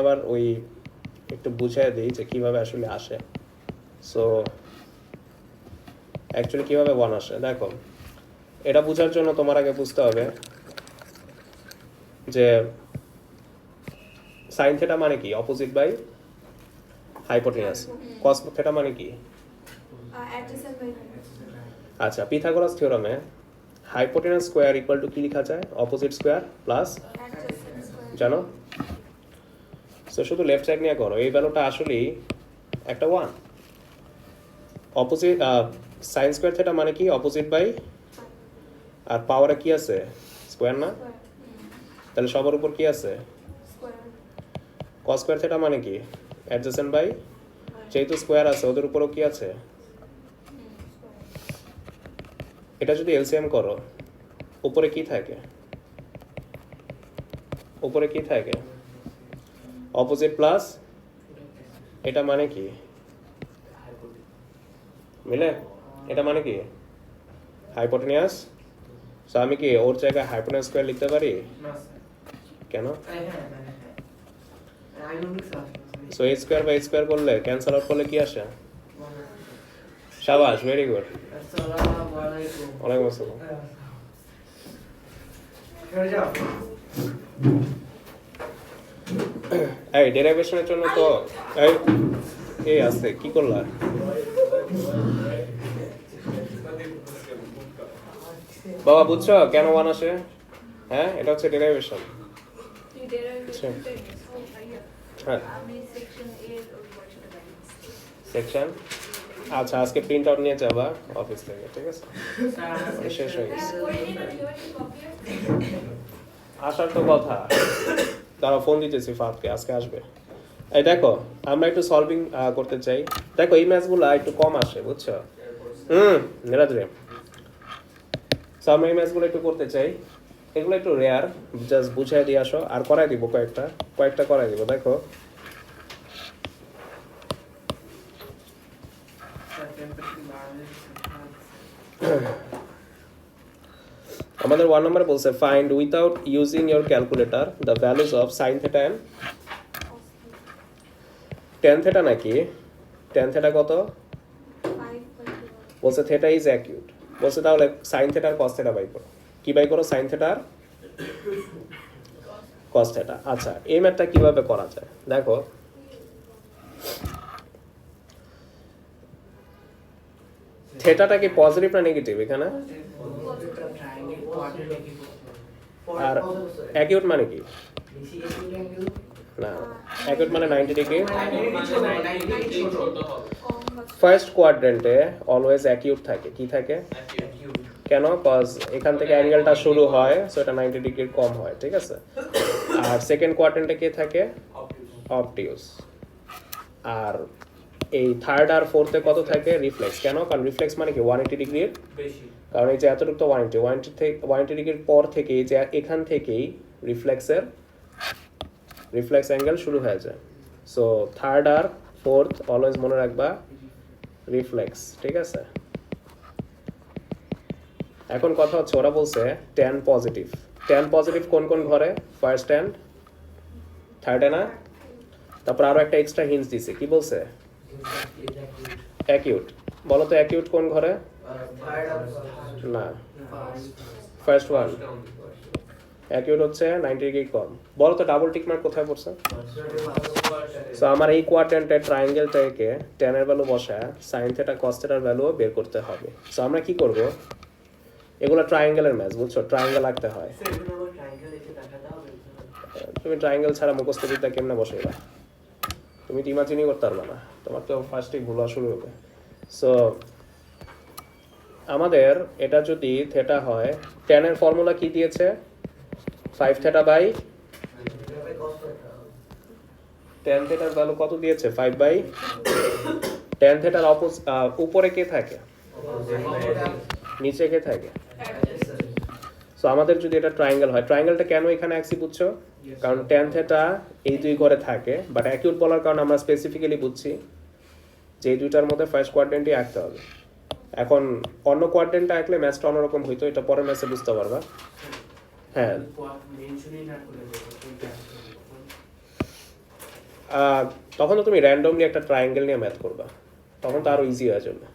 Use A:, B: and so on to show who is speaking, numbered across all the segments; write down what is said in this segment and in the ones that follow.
A: আবার ওই একটু বুঝিয়ে দিই যে কিভাবে আসলে আসে। সো অ্যাকচুয়ালি কিভাবে 1 আসে দেখো, এটা বোঝার জন্য তোমার আগে বুঝতে হবে যে সাইন থেটা মানে কি, opposite by hypotenuse. Cos theta মানে কি, আচ্ছা পিথাগোরাস থিওরামে হাইপোটেনাস স্কোয়ার ইকুয়াল টু কি লেখা যায়, অপোজিট স্কোয়ার প্লাস, জানো? সো শুধু লেফট সাইড নিয়ে করো, এই ভ্যালুটা আসলেই একটা 1। অপোজিট সাইন স্কোয়ার থেটা মানে কি, অপোজিট বাই, আর পাওয়ারে কি আছে, স্কোয়ার না? তাহলে সবার উপর কি আছে, কস স্কোয়ার থেটা মানে কি, অ্যাডজেসেন্ট বাই, যেহেতু স্কোয়ার আছে ওদের উপরও কি আছে। এটা যদি এলসিএম করো, উপরে কি থাকে, উপরে কি থাকে, অপোজিট প্লাস, এটা মানে কি মিলে, এটা মানে কি হাইপোটেনিয়াস। সো আমি কি ওর জায়গায় হাইপোটেনিয়াস স্কোয়ার লিখতে পারি? কেন? So a square by square করলে ক্যান্সেল আউট করলে কি আসে, শাবাশ, ভেরি গুড। ওয়ালাইকুম আসসালাম। এই ডেরিভেশনের জন্য তো এই আছে, কি করলা? বাবা বুঝছো কেন 1 আসে? হ্যাঁ, এটা হচ্ছে ডেরিভেশন। হ্যাঁ সেকশন, আচ্ছা আজকে প্রিন্ট আউট নিয়ে যাবা অফিস থেকে, ঠিক আছে? শেষ হয়ে গেছে আসার তো কথা, তারা ফোন দিতেছি ফাদকে, আজকে আসবে। এই দেখো আমরা একটু সলভিং করতে চাই। দেখো এই ম্যাচগুলো একটু কম আসে, বুঝছো? নিরাদ্রে, সো আমরা এই ম্যাচগুলো একটু করতে চাই, এগুলো একটু রেয়ার, জাস্ট বুঝাই দিয়ে আসো, আর করাই দিব কয়েকটা করাই দিব। দেখো আমাদের 1 নম্বরে বলছে find without using your calculator the values of sine theta and tan theta. নাকি টেন থেটা কত বলছে, থেটা ইজ অ্যাকিউট বলছে, তাহলে সাইন থেটার কস থেটা বাই করো। কি বাই করো, সাইন থেটার কস থেটা। আচ্ছা এই ম্যাথটা কিভাবে করা যায় দেখো, থেটাটা কি পজিটিভ না নেগেটিভ এখানে? আর অ্যাকিউট মানে কি, না অ্যাকিউট মানে 90 ডিগ্রি। ফার্স্ট কোয়াড্রেন্টে অলওয়েজ অ্যাকিউট থাকে। কি থাকে, কেন? কজ এখান থেকে অ্যাঙ্গেলটা শুরু হয়, সো এটা 90 ডিগ্রির কম হয়, ঠিক আছে? আর সেকেন্ড কোয়াড্রেন্টে কে থাকে, অবটিউস। আর এই থার্ড আর ফোর্থে কত থাকে, রিফ্লেক্স। কেন? কারণ রিফ্লেক্স মানে কি 180 ডিগ্রির বেশি, কারণ এই যে এতটুকু তো 180 ডিগ্রির পর থেকে এই যে এখান থেকেই রিফ্লেক্স অ্যাঙ্গেল শুরু হয়ে যায়। সো থার্ড আর ফোর্থ অলওয়েজ মনে রাখবা রিফ্লেক্স, ঠিক আছে? এখন কথা হচ্ছে ওরা বলছে ট্যান পজিটিভ কোন কোন ঘরে, ফার্স্ট অ্যান্ড থার্ডে না? তারপর আরো একটা এক্সট্রা হিন্টস দিছে, কি বলছে, অ্যাকিউট। বলো তো অ্যাকিউট কোন ঘরে? না, ফার্স্ট ওয়ান। অ্যাকিউট হচ্ছে 90 ডিগ্রি কম। বলো তো ডাবল টিক মার্ক কোথায় পড়ছে? সো আমার এই কোয়াড্রেন্টের ট্রায়াঙ্গেলটাকে tan এর ভ্যালু বসায় sin থিটা cos থিটার ভ্যালু বের করতে হবে। সো আমরা কি করব, এগুলো ট্রায়াঙ্গেলের ম্যাচ, বুঝছো? ট্রায়াঙ্গেল আঁকতে হয়। তুমি ট্রায়াঙ্গেল ছাড়া মুখস্থ বিদ্যা কেমনে বসাইবা? তুমি তো ইমাজিনই করতে পারবে না, তোমার তো ফার্স্টেই ভুল শুরু হবে। সো আমাদের এটা যদি থেটা হয়, tan এর ফর্মুলা কি দিয়েছে, 5 থেটা বাই tan থেটার ভ্যালু কত দিয়েছে, 5 বাই tan থেটার উপরে কে থাকে, নিচে কে থাকে? সো আমাদের যদি এটা ট্রায়াঙ্গেল হয়, ট্রায়াঙ্গেলটা কেন এখানে আঁকছি বুঝছো? কারণ tan থেটা এই দুই ঘরে থাকে, বাট অ্যাকিউট বলার কারণে আমরা স্পেসিফিক্যালি বুঝছি যে এই দুইটার মধ্যে ফার্স্ট কোয়াড্রেন্টই আঁকতে হবে। এখন অন্য কোয়াড্রেন্টটা আঁকলে ম্যাচটা অন্যরকম হইতো, এটা পরের ম্যাচে বুঝতে পারবা। হ্যাঁ তখন তো তুমি র্যান্ডমলি একটা ট্রায়াঙ্গেল নিয়ে ম্যাথ করবা, তখন তো আরো ইজি হয়ে যাবে।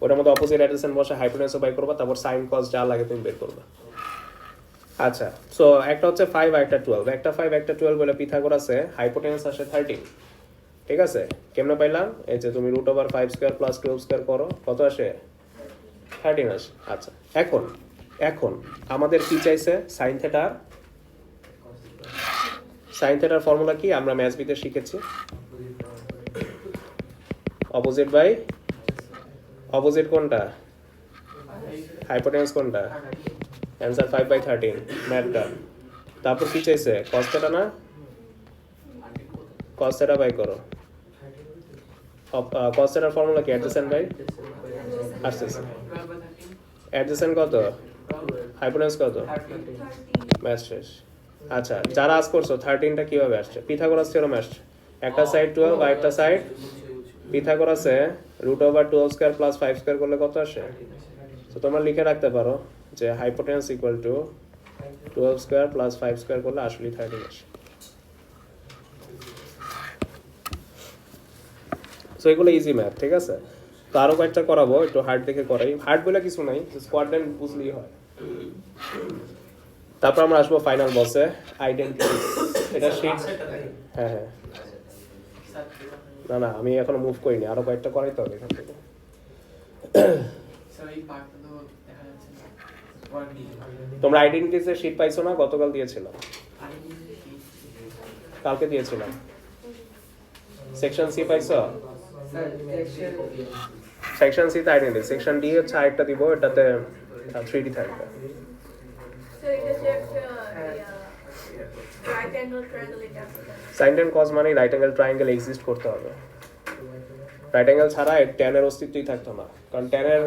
A: ওটার মধ্যে অপোজিট অ্যাডজেসেন্ট বসে হাইপোটেনাসও বাই করবা, তারপর সাইন কস যা লাগে তুমি বের করবা। আচ্ছা, সো একটা হচ্ছে 5 আর একটা 12, একটা 5 একটা 12 বলে পিথাগোরাসে হাইপোটেনাস আসে 13, ঠিক আছে? কেমনে পাইলাম? এই যে তুমি √5 স্কয়ার প্লাস 12 স্কয়ার করো, কত আসে? 13 আসে। আচ্ছা, এখন এখন আমাদের কি চাইছে? সাইন থিটার, সাইন থিটার ফর্মুলা কি আমরা ম্যাথ বিতে শিখেছি? অপোজিট বাই অপোজিট কোনটা? হাইপোটেনাস কোনটা? অ্যান্সার 5/13 ম্যাথটা। তারপর কি চাইছে? cos থিটা না? cos থিটা বাই করো। cos থিটার ফর্মুলা কি? অ্যাডজেসেন্ট বাই আসতেছে। অ্যাডজেসেন্ট কত? হাইপোটেনাস কত? ম্যাথ শেষ। আচ্ছা, যারা আজ করছো 13টা কিভাবে আসছে? পিথাগোরাস থিওরেম আসছে। একটা সাইড 12 আর একটা সাইড পিথাগোরাসে √12 স্কয়ার প্লাস 5 স্কয়ার করলে কত আসে? তো তোমরা লিখে রাখতে পারো যে hypotenuse equal to 12 square plus 5 square করলে আসলে 13 আসে। সো এগুলো ইজি ম্যাথ, ঠিক আছে? তো আরো কয়েকটা করাবো, একটু হার্ড দেখে করাই। হার্ড বলে কিছু নাই, কোয়াড্রেন্ট বুঝলেই হয়। তারপর আমরা আসবো ফাইনাল বসে, আইডেন্টিটি। এটা শিট, হ্যাঁ হ্যাঁ, না না আমি এখনো মুভ করিনি, আরো কয়েকটা করাই তো এখান থেকে। তোমরা আইডেন্টিটিসের শীট পাইছো না? গতকাল দিয়েছিলাম, কালকে দিয়েছিলাম। সেকশন সি পাইছো? সেকশন সি তে আইডেন্টিটি, সেকশন ডি হচ্ছে আরেকটা দিব, এটাতে 3D থাকবে। সাইন ট্যান কজ মানে রাইট অ্যাঙ্গেল ট্রায়াঙ্গেল এক্সিস্ট করতে হবে। রাইট অ্যাঙ্গেল ছাড়া ট্যান এর অস্তিত্বই থাকতো না, কারণ ট্যান এর,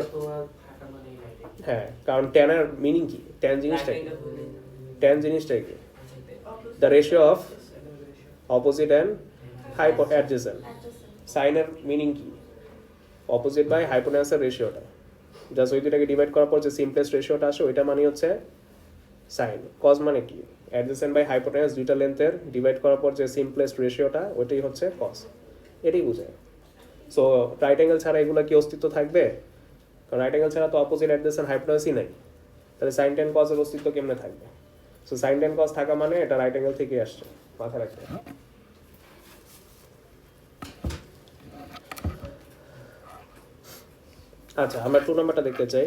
A: হ্যাঁ কারণ ট্যান এর মিনিং কি? ট্যান জিনিসটা কি? ট্যান জিনিসটা কি? The ratio of opposite and adjacent. সাইনের মিনিং কি? অপোজিট বাই হাইপোটেনাসের রেশিওটা, জাস্ট ওই দুটাকে ডিভাইড করার পর যে সিম্পলেস্ট রেশিওটা আসে ওইটা মানে হচ্ছে সাইন। কজ মানে কি? অ্যাডজেসেন্ট বাই হাইপোটেনাস দুইটা লেন্থের ডিভাইড করার পর যে সিম্পলেস্ট রেশিওটা ওইটাই হচ্ছে কজ, এটাই বোঝায়। সো রাইট অ্যাঙ্গেল ছাড়া এগুলো কি অস্তিত্ব থাকবে? কারণ রাইট অ্যাঙ্গেল ছাড়া তো অপোজিট অ্যাডজেসেন্ট হাইপোটেনাসই নাই, তাহলে সাইন ট্যান কজের অস্তিত্ব কেমনে থাকবে? সো সাইন ট্যান কজ থাকা মানে এটা রাইট অ্যাঙ্গেল থেকে আসছে, মাথায় রাখতে। আচ্ছা, আমরা 2 নাম্বারটা দেখতে চাই,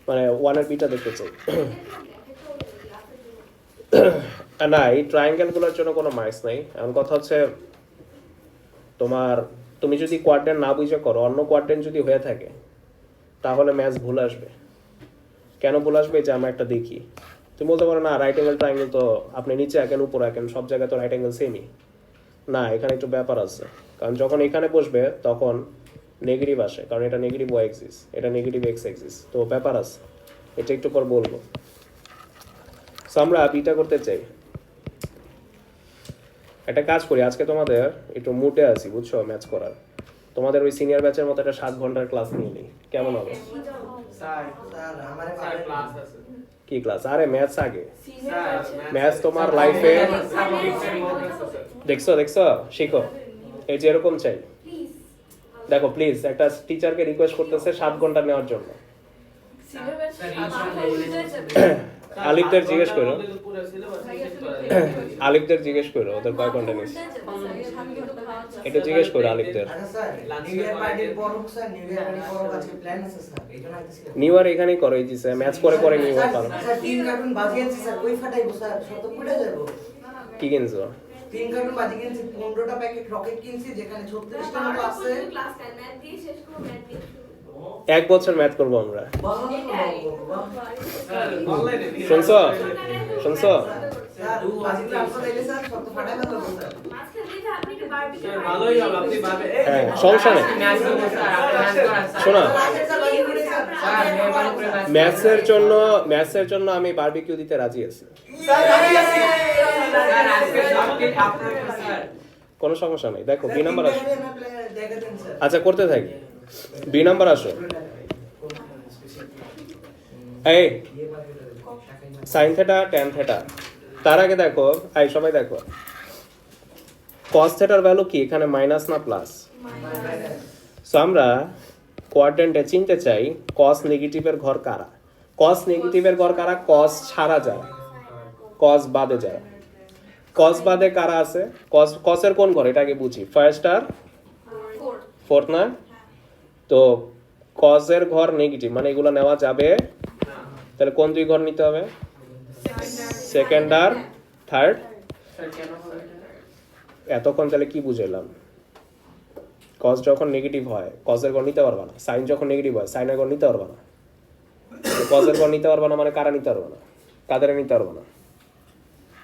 A: মানে 1 এর বিটা দেখতে চাই। না, এই ট্রায়াঙ্গেলগুলোর জন্য কোনো মার্কস নাই। এমন কথা হচ্ছে তুমি যদি কোয়াড্রেন্ট না বুঝে করো, অন্য কোয়াড্রেন্ট যদি হয়ে থাকে তাহলে ম্যাথস ভুল আসবে। কেন ভুল আসবে? যে আমরা একটা দেখি, তুমি বলতে পারো না রাইট অ্যাঙ্গেল ট্রায়াঙ্গেল তো আপনি নিচে আঁকেন উপরে আঁকেন সব জায়গায় তো রাইট অ্যাঙ্গেল সেমই। না, এখানে একটু ব্যাপার আছে, কারণ যখন এখানে বসবে তখন নেগেটিভ আসে, কারণ এটা নেগেটিভ ওয়াই এক্সিস, এটা নেগেটিভ এক্স এক্সিস, তো ব্যাপার আছে, এটা একটু পর বলবো। সো আমরা বিটা করতে চাই। একটা কাজ করি, আজকে তোমাদের একটু মুডে আছি বুঝছো ম্যাথস করার, তোমাদের ওই সিনিয়র ব্যাচের মতো একটা 7 ঘন্টার ক্লাস নিয়ে নিই, কেমন হবে? কি ক্লাস? আরে ম্যাথস আগে, ম্যাথস তোমার লাইফে দেখছো শিখো, এই যে এরকম চাই। দেখো প্লিজ, একটা টিচারকে রিকোয়েস্ট করতেছে 7 ঘন্টা নেওয়ার জন্য। আলিফদের জিজ্ঞেস করো, আলিফদের জিজ্ঞেস করো ওদের কয় ঘন্টা নিস, এটা জিজ্ঞেস করো আলিফদের। নিউ ইয়ার এখানেই করো, এই যে ম্যাচ করে নিউ ইয়ার পারো। কি কিনছো?
B: 3 কার্টুন বাজি কিনছি, 15টা প্যাকেট রকেট কিনছি, যেখানে 36টা মতো আছে।
A: এক বছর ম্যাথ করবো আমরা, শুনছো? হ্যাঁ, সমস্যা নেই। শোনো, ম্যাথসের জন্য আমি বারবিকিউ দিতে রাজি আছি, কোনো সমস্যা নেই। দেখো বি নাম্বার আসো, আচ্ছা করতে থাকি। বি নাম্বার আসো, এই সাইন থিটা ট্যান থিটা, তার আগে দেখো, সবাই দেখো cos থেটার ভ্যালু কি এখানে মাইনাস না প্লাস? সো আমরা কোয়াড্রেন্টে চিনতে চাই cos নেগেটিভের ঘর কারা। cos নেগেটিভের ঘর কারা? cos ছাড়া যারা, cos বাদে যারা। cos বাদে কারা আছে? cos এর কোন ঘর এটা আগে বুঝি। ফার্স্ট আর ফোর্থ না? তো cos এর ঘর নেগেটিভ মানে এগুলো নেওয়া যাবে, তাহলে কোন দুই ঘর নিতে হবে? সেকেন্ড আর থার্ড। এতক্ষণ তাহলে কি বুঝাইলাম? cos যখন নেগেটিভ হয় cos এর ঘর নিতে পারবা না, sin যখন নেগেটিভ হয় sin এর ঘর নিতে পারবা না। cos এর ঘর নিতে পারবা না মানে কারা নিতে পারবা না? কাদের নিতে পারবা না?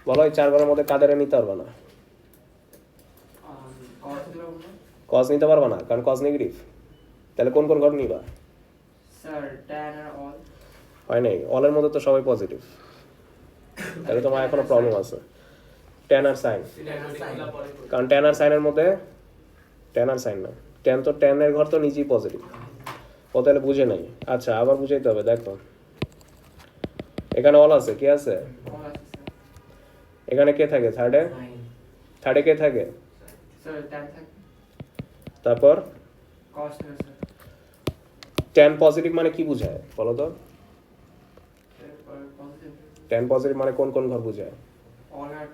A: বলো এই চার ঘরের মধ্যে কাদের নিতে পারবা না? cos নিতে পারবা না কারণ cos নেগেটিভ। তাহলে কোন কোন ঘর নিবা?
C: স্যার tan আর all
A: হয় নাই, অলের মধ্যে তো সবাই পজিটিভ, তাহলে তোমার এখনো প্রবলেম আছে। tan আর sin, কারণ tan আর sin এর মধ্যে tan আর sin না, tan তো tan এর ঘর তো নিজেই পজিটিভ, ও তাহলে বুঝে নাই। আচ্ছা আবার বুঝাইতে হবে। দেখো এখানে অল আছে, কি আছে
C: all আছে স্যার।
A: এখানে? কে থাকে থার্ডে? থার্ডে কে থাকে?
C: স্যার tan থাকে
A: তারপর
C: cos থাকে স্যার।
A: tan পজিটিভ মানে কি বুঝায় বলো তো?
C: এরপর positive
A: tan পজিটিভ মানে কোন কোন ঘর বুঝায়?
C: all আর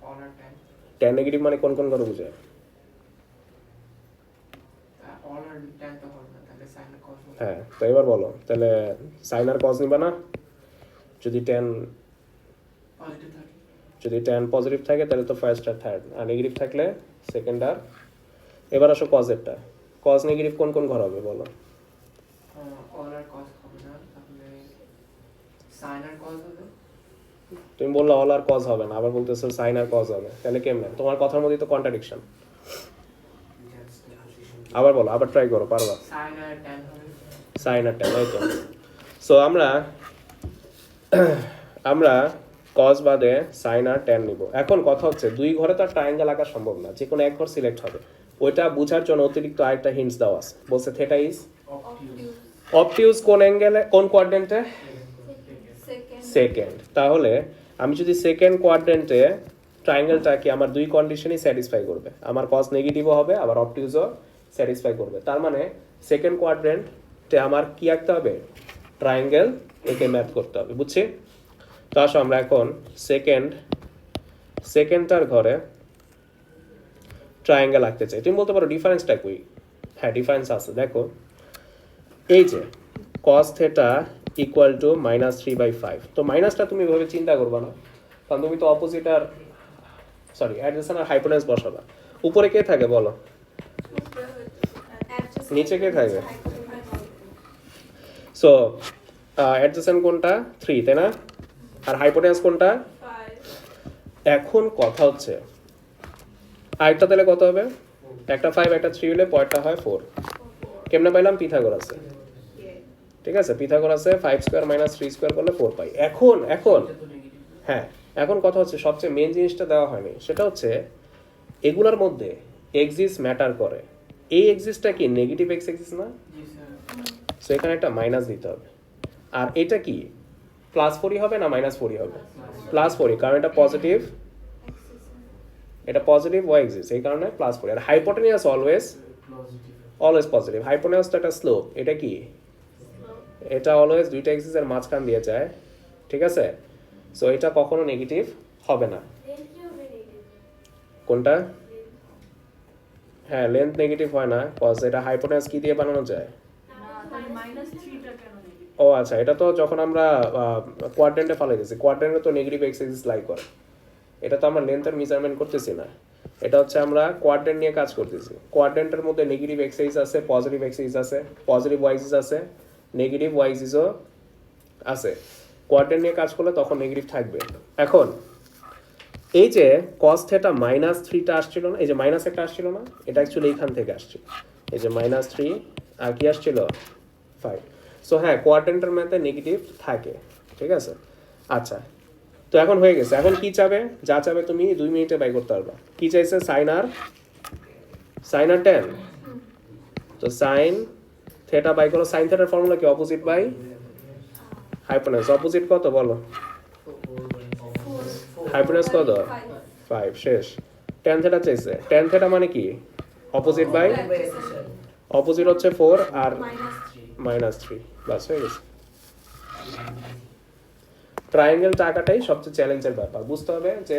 C: all আর tan
A: tan নেগেটিভ মানে কোন কোন ঘর বুঝায়?
C: all আর tan তো হবে না, তাহলে sin আর cos হবে।
A: হ্যাঁ, তো এবার বলো তাহলে sin আর cos নিবা না? যদি tan
C: পজিটিভ থাকে
A: পজিটিভ থাকে তাহলে তো ফার্স্ট আর থার্ড, আর নেগেটিভ থাকলে সেকেন্ড আর। এবার আসো cos এরটা। cos নেগেটিভ কোন কোন ঘর হবে বলো?
C: all আর cos হবে না, তাহলে sin আর cos হবে।
A: তুমি বললা অল আর cos হবে না, আবার বলতেছো sin আর cos হবে, তাহলে কেমনে? তোমার কথার মধ্যেই তো কন্ট্রাডিকশন। আবার বলো, আবার ট্রাই করো, পারবা?
C: sin আর tan হবে।
A: sin আর tan, তাই তো। সো আমরা cos বাদে sin আর tan নিব। এখন কথা হচ্ছে দুই ঘরে তো আর ট্রায়াঙ্গেল আঁকা সম্ভব না, যে কোনো এক ঘর সিলেক্ট হবে। ওইটা বোঝার জন্য অতিরিক্ত আরেকটা হিন্টস দেওয়া আছে, বলছে থেটা ইজ অবটিউজ কোন অ্যাঙ্গেলে, কোন কোয়াড্রেন্টে? সেকেন্ড। তাহলে আমি যদি সেকেন্ড কোয়াড্রেন্টে ট্রায়াঙ্গেলটা কি আমার দুই কন্ডিশনই স্যাটিসফাই করবে, আমার cos নেগেটিভও হবে আবার অবটিউজও স্যাটিসফাই করবে। তার মানে সেকেন্ড কোয়াড্রেন্টে আমার কি আঁকতে হবে? ট্রায়াঙ্গেল একে ম্যাপ করতে হবে, বুঝছি? তো আসো আমরা এখন সেকেন্ডটার ঘরে ট্রায়াঙ্গেল আঁকতে চাই। তুমি বলতে পারো ডিফারেন্সটা কই? হ্যাঁ ডিফারেন্স আছে, দেখো এই যে cos থেটা ইকুয়াল টু -3/5। তো মাইনাসটা তুমি এভাবে চিন্তা করবে না, কারণ তুমি তো অপোজিট আর অ্যাডজেসেন্ট আর হাইপোটেনাস বসাবা। উপরে কে থাকে বলো? নিচে কে থাকে? সো অ্যাডজেসেন্ট কোনটা? 3, তাই না? আর হাইপোটেনাস কোনটা? এখন কথা হচ্ছে আরেকটা তাহলে কত হবে? একটা 5 একটা 3 হলে পরেরটা হয় 4। কেমনে পাইলাম? পিথাগোরাসে। ঠিক আছে, পিথাগোরাসে 5 স্কয়ার মাইনাস 3 স্কয়ার করলে 4 পাই। এখন হ্যাঁ, এখন কথা হচ্ছে সবচেয়ে মেন জিনিসটা দেওয়া হয়নি, সেটা হচ্ছে এগুলোর মধ্যে এক্সিস ম্যাটার করে। এই এক্সিসটা কি নেগেটিভ এক্স এক্সিস না?
C: জি স্যার।
A: সো এখানে একটা মাইনাস দিতে হবে। আর এটা কি +4ই হবে না -4ই হবে? +4ই, কারণ এটা পজিটিভ, এটা পজিটিভ ওয়াই এক্সিস, এই কারণে +4। আর হাইপোটেনিয়াস অলওয়েজ পজিটিভ। হাইপোটেনিয়াস তো একটা স্লোপ, এটা কি? এটা অলওয়েজ দুইটা এক্সিসের মাঝখান দিয়ে যায়, ঠিক আছে? সো এটা কখনো নেগেটিভ হবে না। কোনটা? হ্যাঁ, লেন্থ নেগেটিভ হয় না, কজ এটা হাইপোটেনাস কি দিয়ে বানানো যায়? ও আচ্ছা, এটা তো যখন আমরা কোয়াড্রেন্টে ফেলে গেছি, কোয়াড্রেন্টে তো নেগেটিভ এক্স এক্সিস লাই করে, এটা তো আমরা লেন্থের মেজারমেন্ট করতেছি না, এটা হচ্ছে আমরা কোয়াড্রেন্ট নিয়ে কাজ করতেছি। কোয়াড্রেন্টের মধ্যে নেগেটিভ এক্স এক্সিস আছে, পজিটিভ এক্স এক্সিস আছে, পজিটিভ ওয়াই এক্সিস আছে, নেগেটিভ ওয়াই এক্সিসও আছে। কোয়াড্রেন্ট নিয়ে কাজ করলে তখন নেগেটিভ থাকবে। এখন এই যে cos থেটা -3টা আসছিল না, এই যে মাইনাস একটা আসছিল না, এটা অ্যাকচুয়ালি এইখান থেকে আসছিল, এই যে -3 আর কি আসছিল 5। সো হ্যাঁ, কোয়াড্রেন্টের মধ্যে নেগেটিভ থাকে, ঠিক আছে? আচ্ছা, তো এখন হয়ে গেছে। এখন কি চাবে? যা চাবে তুমি 2 মিনিটে বাই করতে পারবা। কি চাইছে? sin আর tan। তো sin থেটা বাই করো। sin থেটার ফর্মুলা কি? Opposite by hypotenuse. অপোজিট কত বলো? হাইপোটেনাস কত? 5। শেষ। ট্যান থেটা চাইছে, ট্যান থেটা মানে কি অপোজিট বাই অপোজিট হচ্ছে 4 আর -3 বাস হয়ে গেছে। ট্রায়াঙ্গেল টাকাটাই সবচেয়ে চ্যালেঞ্জের ব্যাপার, বুঝতে হবে যে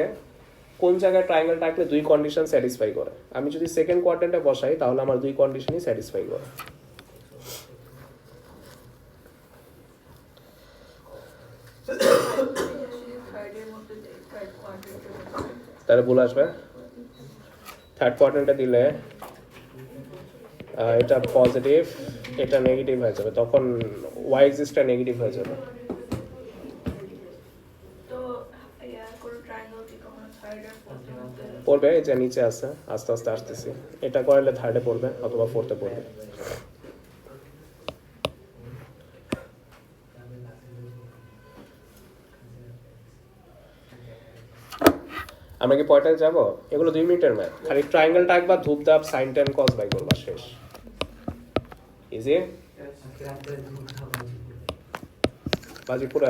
A: কোন জায়গায় ট্রায়াঙ্গেল টাকলে দুই কন্ডিশন স্যাটিসফাই করে। আমি যদি সেকেন্ড কোয়াড্রেন্টে বসাই তাহলে আমার দুই কন্ডিশনই স্যাটিসফাই করে। তাহলে ভুল আসবে। থার্ড কোয়াড্রেন্টে দিলে এটা পজিটিভ, এটা নেগেটিভ হয়ে যাবে, তখন ওয়াই এক্সিসটা নেগেটিভ হয়ে যাবে। পড়বে, এই যে নিচে আছে, আস্তে আস্তে আসতেছি, এটা করলে থার্ডে পড়বে অথবা ফোর্থে পড়বে। আমরা কি পয়েন্টে যাব? এগুলো 2 মিনিটের ম্যাথ, খালি ট্রায়াঙ্গেলটা একবার ধূপধাপ সাইন টেন কস বাই করবা, শেষ। ইজি বাজি পুরো